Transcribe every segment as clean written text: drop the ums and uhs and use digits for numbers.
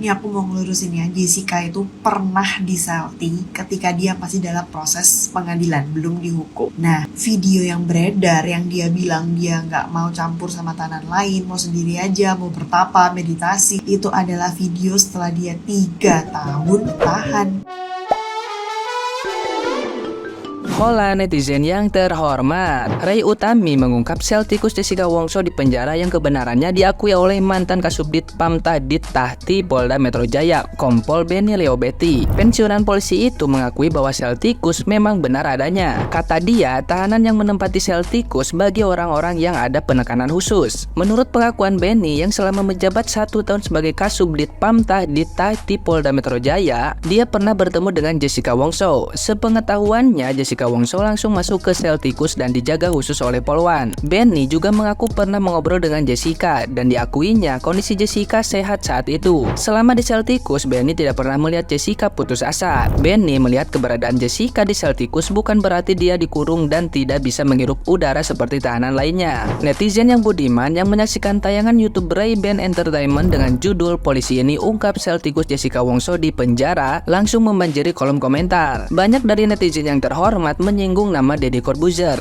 Ini aku mau ngelurusin ya, Jessica itu pernah disalty ketika dia masih dalam proses pengadilan, belum dihukum. Nah, video yang beredar yang dia bilang dia nggak mau campur sama tahanan lain, mau sendiri aja, mau bertapa, meditasi, itu adalah video setelah dia 3 tahun tahan. Hola netizen yang terhormat, Ray Utami mengungkap sel tikus Jessica Wongso di penjara yang kebenarannya diakui oleh mantan Kasubdit Pamtadit Tahti Polda Metro Jaya, Kompol Benny Leobeti. Pensiunan polisi itu mengakui bahwa sel tikus memang benar adanya. Kata dia, tahanan yang menempati sel tikus bagi orang-orang yang ada penekanan khusus. Menurut pengakuan Benny yang selama menjabat 1 tahun sebagai Kasubdit Pamtadit Tahti Polda Metro Jaya, dia pernah bertemu dengan Jessica Wongso. Sepengetahuannya, Jessica Wongso langsung masuk ke sel tikus dan dijaga khusus oleh Polwan. Benny juga mengaku pernah mengobrol dengan Jessica dan diakuinya kondisi Jessica sehat saat itu. Selama di sel tikus, Benny tidak pernah melihat Jessica putus asa. Benny melihat keberadaan Jessica di sel tikus bukan berarti dia dikurung dan tidak bisa menghirup udara seperti tahanan lainnya. Netizen yang budiman yang menyaksikan tayangan YouTube Ray Band Entertainment dengan judul "Polisi ini ungkap sel tikus Jessica Wongso di penjara" langsung membanjiri kolom komentar. Banyak dari netizen yang terhormat menyinggung nama Deddy Corbuzier.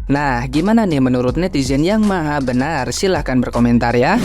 Nah, gimana nih menurut netizen yang maha benar? Silahkan berkomentar ya.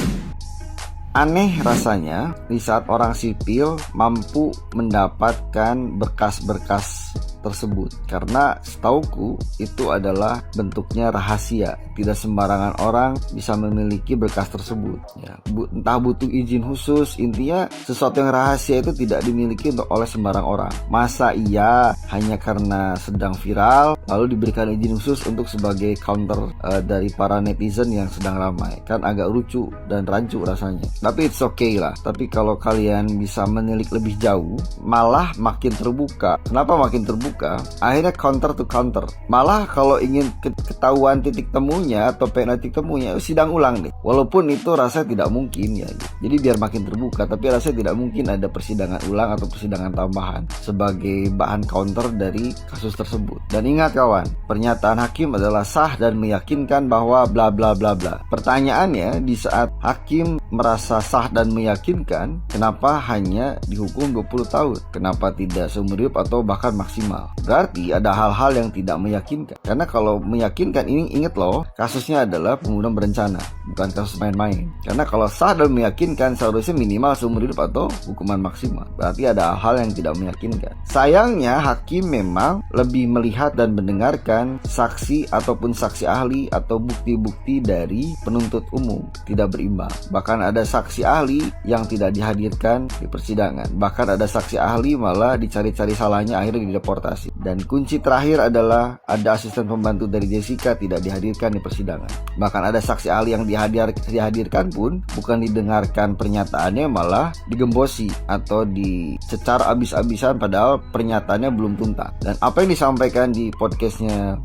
Aneh rasanya di saat orang sipil mampu mendapatkan berkas-berkas tersebut, karena setauku itu adalah bentuknya rahasia. Tidak sembarangan orang bisa memiliki berkas tersebut ya. Entah butuh izin khusus, intinya sesuatu yang rahasia itu tidak dimiliki oleh sembarang orang. Masa iya hanya karena sedang viral lalu diberikan izin khusus untuk sebagai counter dari para netizen yang sedang ramai? Kan agak lucu dan rancu rasanya. Tapi it's okay lah. Tapi kalau kalian bisa menilik lebih jauh, malah makin terbuka. Kenapa makin terbuka? Akhirnya counter to counter. Malah kalau ingin ketahuan titik temunya atau pengen titik temunya, sidang ulang deh. Walaupun itu rasanya tidak mungkin ya. Jadi biar makin terbuka, tapi rasanya tidak mungkin ada persidangan ulang atau persidangan tambahan sebagai bahan counter dari kasus tersebut. Dan ingat kawan, pernyataan hakim adalah sah dan meyakinkan bahwa bla bla bla bla. Pertanyaannya, di saat hakim merasa sah dan meyakinkan, kenapa hanya dihukum 20 tahun? Kenapa tidak seumur hidup atau bahkan maksimal? Berarti ada hal-hal yang tidak meyakinkan. Karena kalau meyakinkan, ini ingat loh, kasusnya adalah pembunuhan berencana, bukan kasus main-main. Karena kalau sah dan meyakinkan, seharusnya minimal seumur hidup atau hukuman maksimal. Berarti ada hal yang tidak meyakinkan. Sayangnya hakim memang lebih melihat dan mendengarkan saksi ataupun saksi ahli atau bukti-bukti dari penuntut umum, tidak berimbang. Bahkan ada saksi ahli yang tidak dihadirkan di persidangan. Bahkan ada saksi ahli malah dicari-cari salahnya, akhirnya dideportasi. Dan kunci terakhir adalah ada asisten pembantu dari Jessica tidak dihadirkan di persidangan. Bahkan ada saksi ahli yang dihadirkan pun bukan didengarkan pernyataannya, malah digembosi atau dicecar abis-abisan padahal pernyataannya belum tuntas. Dan apa yang disampaikan di podcastnya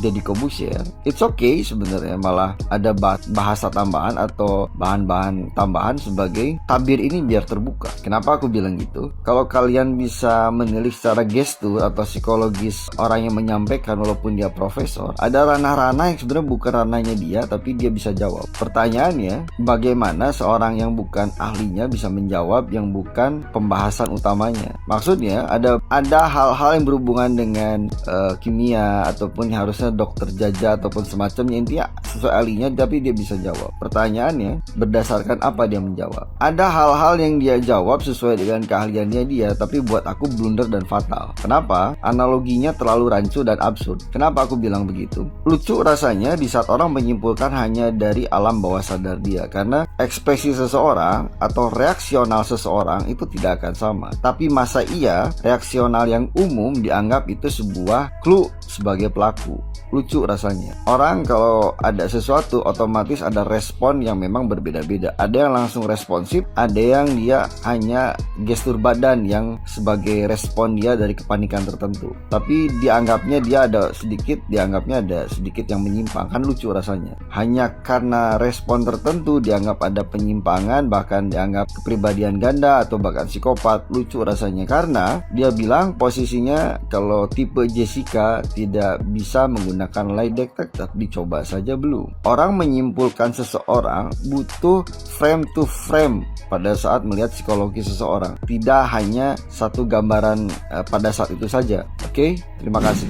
Deddy Corbuzier, it's okay sebenarnya, malah ada bahasa tambahan atau bahan-bahan tambahan sebagai tabir ini biar terbuka. Kenapa aku bilang gitu? Kalau kalian bisa menilik secara gestur atau psikologis orang yang menyampaikan, walaupun dia profesor, ada ranah-ranah yang sebenarnya bukan ranahnya dia, tapi dia bisa jawab. Pertanyaannya, bagaimana seorang yang bukan ahlinya bisa menjawab yang bukan pembahasan utamanya? Maksudnya ada hal-hal yang berhubungan dengan kimia ataupun yang harusnya dokter jaja ataupun semacamnya, intinya sesuai ahlinya tapi dia bisa jawab. Pertanyaannya, berdasarkan apa dia menjawab? Ada hal-hal yang dia jawab sesuai dengan keahliannya dia, tapi buat aku blunder dan fatal. Kenapa? Analoginya terlalu rancu dan absurd. Kenapa aku bilang begitu? Lucu rasanya di saat orang menyimpulkan hanya dari alam bawah sadar dia, karena ekspresi seseorang atau reaksional seseorang itu tidak akan sama. Tapi masa iya reaksional yang umum dianggap itu sebuah clue sebagai pelaku? Lucu rasanya. Orang kalau ada sesuatu otomatis ada respon yang memang berbeda-beda. Ada yang langsung responsif, ada yang dia hanya gestur badan yang sebagai respon dia dari kepanikan tertentu. Tapi dianggapnya ada sedikit yang menyimpang. Kan lucu rasanya. Hanya karena respon tertentu dianggap ada penyimpangan, bahkan dianggap kepribadian ganda atau bahkan psikopat. Lucu rasanya karena dia bilang posisinya kalau tipe Jessica tidak bisa menggunakan lie detector, dicoba saja belum. Orang menyimpulkan seseorang butuh frame to frame pada saat melihat psikologi seseorang. Tidak hanya satu gambaran pada saat itu saja. Oke, terima kasih.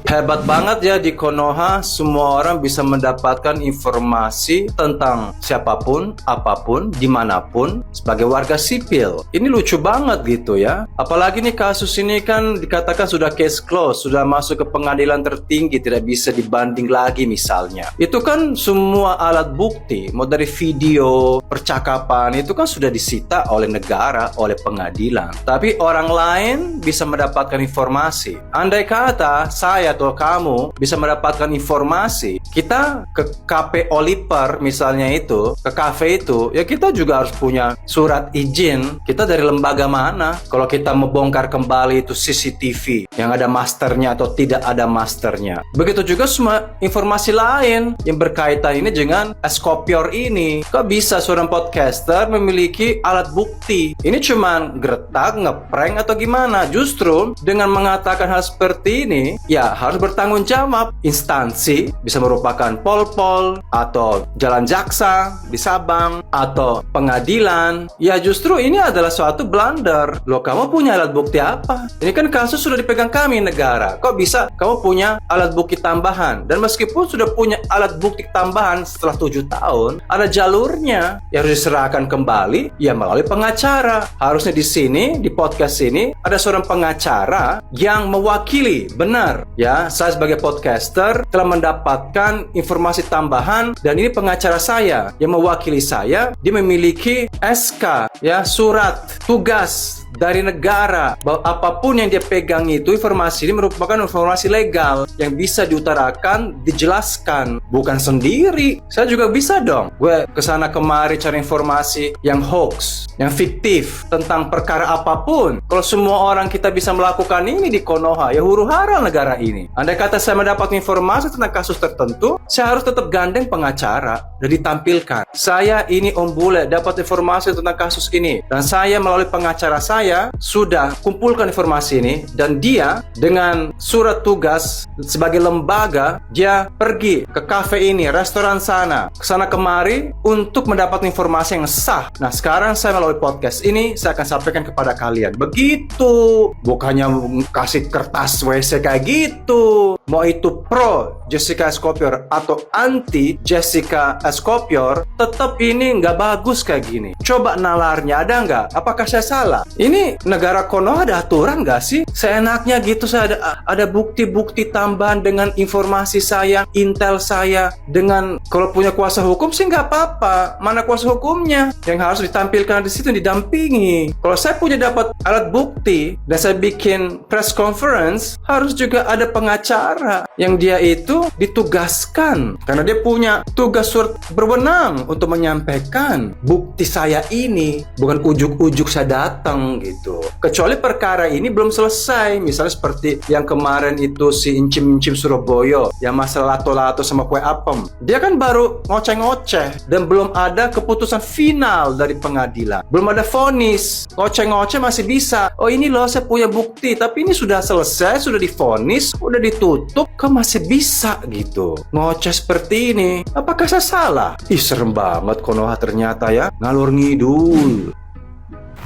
Hebat banget ya di Konoha, semua orang bisa mendapatkan informasi tentang siapapun, apapun, dimanapun sebagai warga sipil. Ini lucu banget gitu ya. Apalagi nih kasus ini kan dikatakan sudah case closed, sudah masuk ke pengadilan tertinggi, tidak bisa dibanding lagi misalnya. Itu kan semua alat bukti, mau dari video, percakapan, itu kan sudah disita oleh negara, oleh pengadilan. Tapi orang lain bisa mendapatkan informasi. Andai kata saya atau kamu bisa mendapatkan informasi, kita ke KP Oliver misalnya itu, ke kafe itu, ya kita juga harus punya surat izin. Kita dari lembaga mana? Kalau kita membongkar kembali itu CCTV yang ada masternya atau tidak ada masternya. Begitu juga semua informasi lain yang berkaitan ini dengan Eskopior ini. Kok bisa seorang podcaster memiliki alat bukti? Ini cuman gertak, ngeprank atau gimana? Justru dengan mengatakan hal seperti ini, ya harus bertanggung jawab. Instansi bisa merupakan Polpol atau Jalan Jaksa di Sabang atau pengadilan. Ya justru ini adalah suatu blunder. Loh, kamu punya alat bukti apa? Ini kan kasus sudah dipegang kami negara. Kok bisa kamu punya alat bukti tambahan? Dan meskipun sudah punya alat bukti tambahan setelah 7 tahun, ada jalurnya yang harus diserahkan kembali ya melalui pengacara. Harusnya di sini, di podcast ini ada seorang pengacara yang mewakili. Benar ya, saya sebagai podcaster telah mendapatkan informasi tambahan dan ini pengacara saya yang mewakili saya. Dia memiliki SK ya, surat tugas dari negara bahwa apapun yang dia pegang itu informasi ini merupakan informasi legal yang bisa diutarakan, dijelaskan, bukan sendiri. Saya juga bisa dong gue kesana kemari cari informasi yang hoax, yang fiktif tentang perkara apapun. Kalau semua orang kita bisa melakukan ini di Konoha, ya huru hara negara ini. Andai kata saya mendapat informasi tentang kasus tertentu, saya harus tetap gandeng pengacara dan ditampilkan. Saya ini Om Bule dapat informasi tentang kasus ini dan saya melalui pengacara saya sudah kumpulkan informasi ini, dan dia dengan surat tugas sebagai lembaga dia pergi ke kafe ini, restoran sana, kesana kemari untuk mendapat informasi yang sah. Nah sekarang saya melalui podcast ini saya akan sampaikan kepada kalian begitu, bukannya kasih kertas WC kayak gitu. Mau itu pro Jessica Eskopior atau anti Jessica Eskopior, tetap ini nggak bagus kayak gini. Coba nalarnya ada nggak? Apakah saya salah? Ini negara Konoha ada aturan nggak sih? Seenaknya gitu saya ada bukti-bukti tambahan dengan informasi saya, intel saya, dengan kalau punya kuasa hukum sih nggak apa-apa. Mana kuasa hukumnya? Yang harus ditampilkan di situ didampingi. Kalau saya punya dapat alat bukti dan saya bikin press conference, harus juga ada pengacara yang dia itu ditugaskan karena dia punya tugas surat berwenang untuk menyampaikan bukti saya ini, bukan ujuk-ujuk saya datang gitu. Kecuali perkara ini belum selesai, misalnya seperti yang kemarin itu si Incim-Incim Surabaya yang masalah lato-lato sama kue apem, dia kan baru ngoceh-ngoceh dan belum ada keputusan final dari pengadilan, belum ada vonis. Ngoceh-ngoceh masih bisa, oh ini loh saya punya bukti, tapi ini sudah selesai, sudah divonis, udah ditutup, kok masih bisa gitu ngoceh seperti ini? Apakah saya salah? Ih serem banget Konoha ternyata ya, ngalur ngidul.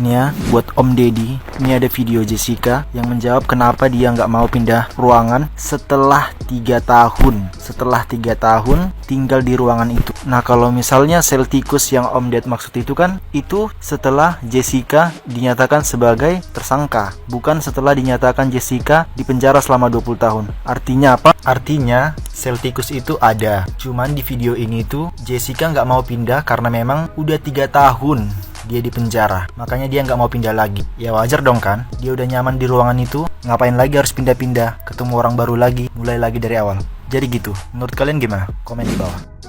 Nih ya, buat Om Deddy, ini ada video Jessica yang menjawab kenapa dia nggak mau pindah ruangan setelah 3 tahun. Setelah 3 tahun tinggal di ruangan itu. Nah kalau misalnya sel tikus yang Om Ded maksud itu kan, itu setelah Jessica dinyatakan sebagai tersangka, bukan setelah dinyatakan Jessica dipenjara selama 20 tahun. Artinya apa? Artinya sel tikus itu ada. Cuman di video ini tuh Jessica nggak mau pindah karena memang udah 3 tahun dia di penjara, makanya dia nggak mau pindah lagi. Ya wajar dong kan, dia udah nyaman di ruangan itu, ngapain lagi harus pindah-pindah, ketemu orang baru lagi, mulai lagi dari awal. Jadi gitu, menurut kalian gimana? Komen di bawah.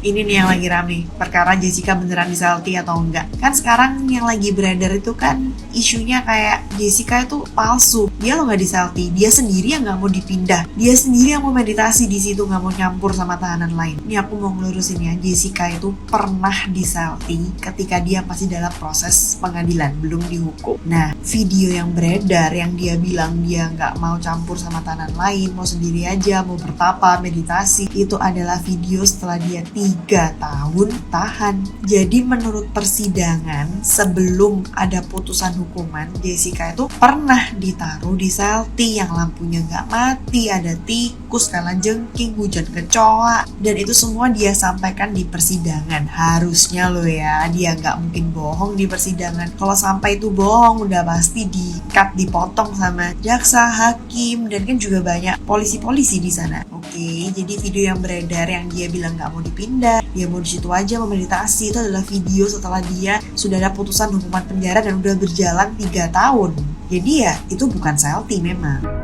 Ini nih yang lagi rame, perkara Jessica beneran disalty atau enggak. Kan sekarang yang lagi beredar itu kan isunya kayak Jessica itu palsu. Dia lo nggak disalty, dia sendiri yang nggak mau dipindah, dia sendiri yang mau meditasi di situ, nggak mau nyampur sama tahanan lain. Ini aku mau ngelurusin ya, Jessica itu pernah disalty ketika dia masih dalam proses pengadilan, belum dihukum. Nah, video yang beredar yang dia bilang dia nggak mau campur sama tahanan lain, mau sendiri aja, mau bertapa, meditasi, itu adalah video setelah dia 3 tahun tahan. Jadi menurut persidangan sebelum ada putusan hukuman, Jessica itu pernah ditaruh di sel T yang lampunya nggak mati, ada tikus, kalajengking, hujan kecoa, dan itu semua dia sampaikan di persidangan. Harusnya loh ya, dia nggak mungkin bohong di persidangan. Kalau sampai itu bohong udah pasti di-cut, dipotong sama jaksa, hakim, dan kan juga banyak polisi-polisi di sana. Oke, jadi video yang beredar yang dia bilang nggak mau dipindah, dia mau di situ aja memeditasi, itu adalah video setelah dia sudah ada putusan hukuman penjara dan udah berjalan 3 tahun. Jadi ya itu bukan selfie memang.